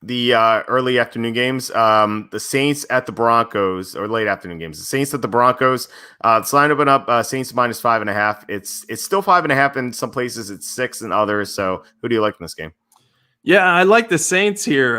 the early afternoon games. The Saints at the Broncos, or late afternoon games. The Saints at the Broncos. This line opened up Saints minus 5.5. It's still 5.5 in some places. It's 6 in others. So who do you like in this game? Yeah, I like the Saints here.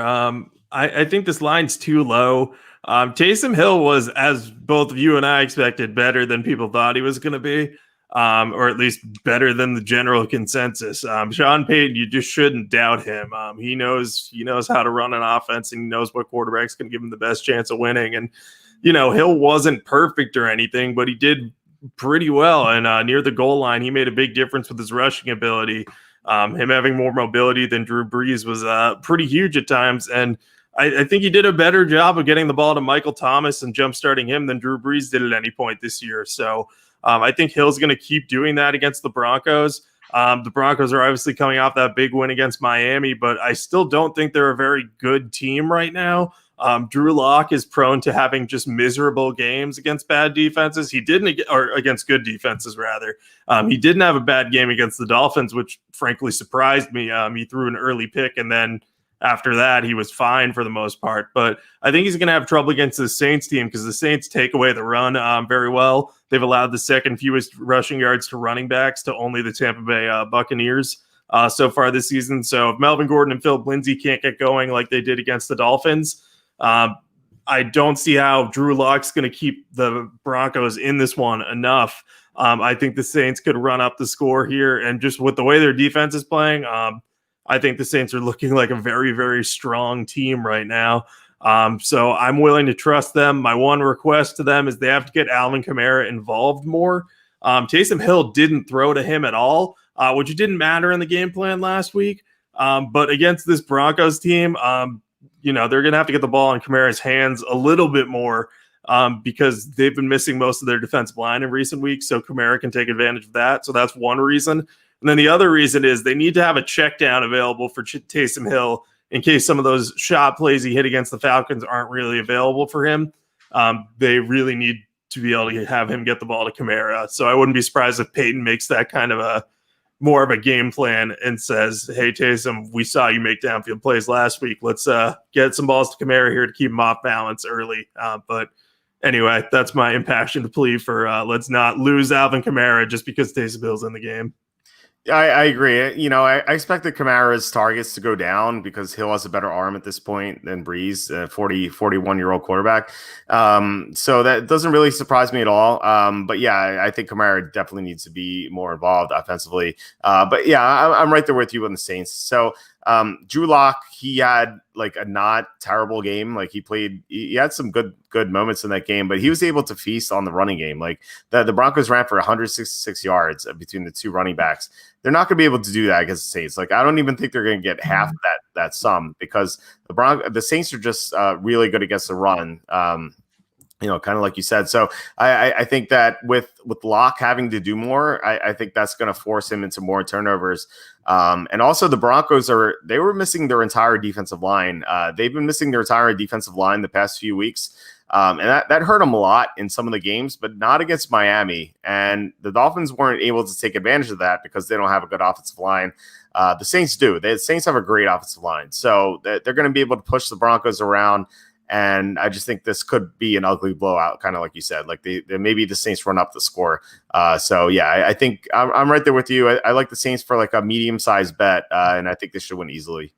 I think this line's too low. Taysom Hill was, as both you and I expected, better than people thought he was going to be, or at least better than the general consensus. Sean Payton, you just shouldn't doubt him. He knows how to run an offense, and he knows what quarterback's going to give him the best chance of winning. And Hill wasn't perfect or anything, but he did pretty well. And near the goal line, he made a big difference with his rushing ability. Him having more mobility than Drew Brees was pretty huge at times. And I think he did a better job of getting the ball to Michael Thomas and jump-starting him than Drew Brees did at any point this year. So I think Hill's going to keep doing that against the Broncos. The Broncos are obviously coming off that big win against Miami, but I still don't think they're a very good team right now. Drew Lock is prone to having just miserable games against bad defenses. He didn't, or against good defenses, rather. He didn't have a bad game against the Dolphins, which frankly surprised me. He threw an early pick, and then after that, he was fine for the most part. But I think he's going to have trouble against the Saints team because the Saints take away the run very well. They've allowed the second fewest rushing yards to running backs to only the Tampa Bay Buccaneers so far this season. So if Melvin Gordon and Philip Lindsay can't get going like they did against the Dolphins, I don't see how Drew Lock's going to keep the Broncos in this one enough. I think the Saints could run up the score here. And just with the way their defense is playing, I think the Saints are looking like a very, very strong team right now. So I'm willing to trust them. My one request to them is they have to get Alvin Kamara involved more. Taysom Hill didn't throw to him at all, which didn't matter in the game plan last week. But against this Broncos team, they're going to have to get the ball in Kamara's hands a little bit more because they've been missing most of their defensive line in recent weeks. So Kamara can take advantage of that. So that's one reason. And then the other reason is they need to have a check down available for Taysom Hill in case some of those shot plays he hit against the Falcons aren't really available for him. They really need to be able to have him get the ball to Kamara. So I wouldn't be surprised if Peyton makes that kind of more of a game plan and says, hey, Taysom, we saw you make downfield plays last week. Let's get some balls to Kamara here to keep him off balance early. But anyway, that's my impassioned plea for let's not lose Alvin Kamara just because Taysom Hill's in the game. I agree. I expected Kamara's targets to go down because Hill has a better arm at this point than Brees, 41-year-old quarterback. So that doesn't really surprise me at all. But yeah, I think Kamara definitely needs to be more involved offensively. But yeah, I'm right there with you on the Saints. So Drew Lock, he had like a not terrible game. Like he had some good moments in that game, but he was able to feast on the running game. Like the Broncos ran for 166 yards between the two running backs. They're not going to be able to do that against the Saints. Like I don't even think they're going to get half of that sum because the Saints are just really good against the run. Kind of like you said. So I think that with Locke having to do more, I think that's going to force him into more turnovers. And also the Broncos they were missing their entire defensive line. They've been missing their entire defensive line the past few weeks. And that hurt them a lot in some of the games, but not against Miami. And the Dolphins weren't able to take advantage of that because they don't have a good offensive line. The Saints do. The Saints have a great offensive line. So they're going to be able to push the Broncos around. And I just think this could be an ugly blowout, kind of like you said. Like maybe the Saints run up the score. So yeah, I think I'm right there with you. I like the Saints for like a medium-sized bet, and I think they should win easily.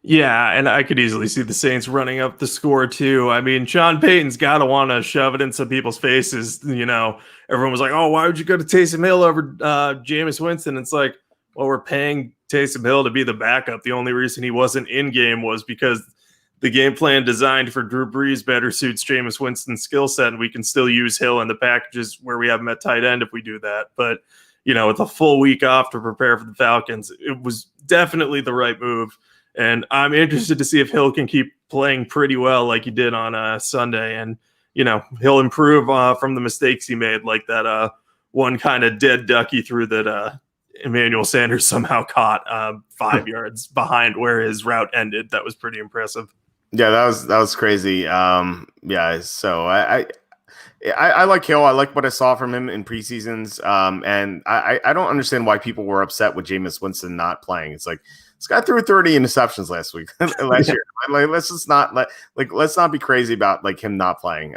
Yeah, and I could easily see the Saints running up the score too. I mean, Sean Payton's got to want to shove it in some people's faces. Everyone was like, "Oh, why would you go to Taysom Hill over Jameis Winston?" It's like, well, we're paying Taysom Hill to be the backup. The only reason he wasn't in game was because the game plan designed for Drew Brees better suits Jameis Winston's skill set, and we can still use Hill in the packages where we have him at tight end if we do that. But, with a full week off to prepare for the Falcons, it was definitely the right move. And I'm interested to see if Hill can keep playing pretty well like he did on Sunday. And, he'll improve from the mistakes he made, like that one kind of dead duck he threw that Emmanuel Sanders somehow caught 5 yards behind where his route ended. That was pretty impressive. Yeah, that was crazy. Yeah, so I like Hill. I like what I saw from him in preseasons. And I don't understand why people were upset with Jameis Winston not playing. It's like This guy threw 30 interceptions last year. Like, let's just not let's not be crazy about like him not playing.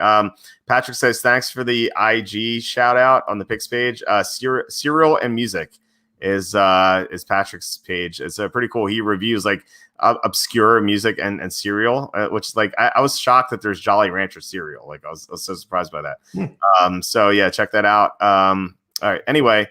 Patrick says thanks for the IG shout out on the picks page. Cereal and Music is Patrick's page. It's pretty cool. He reviews like obscure music and cereal, which is like I was shocked that there's Jolly Rancher cereal. Like I was so surprised by that. So yeah, check that out. All right. Anyway,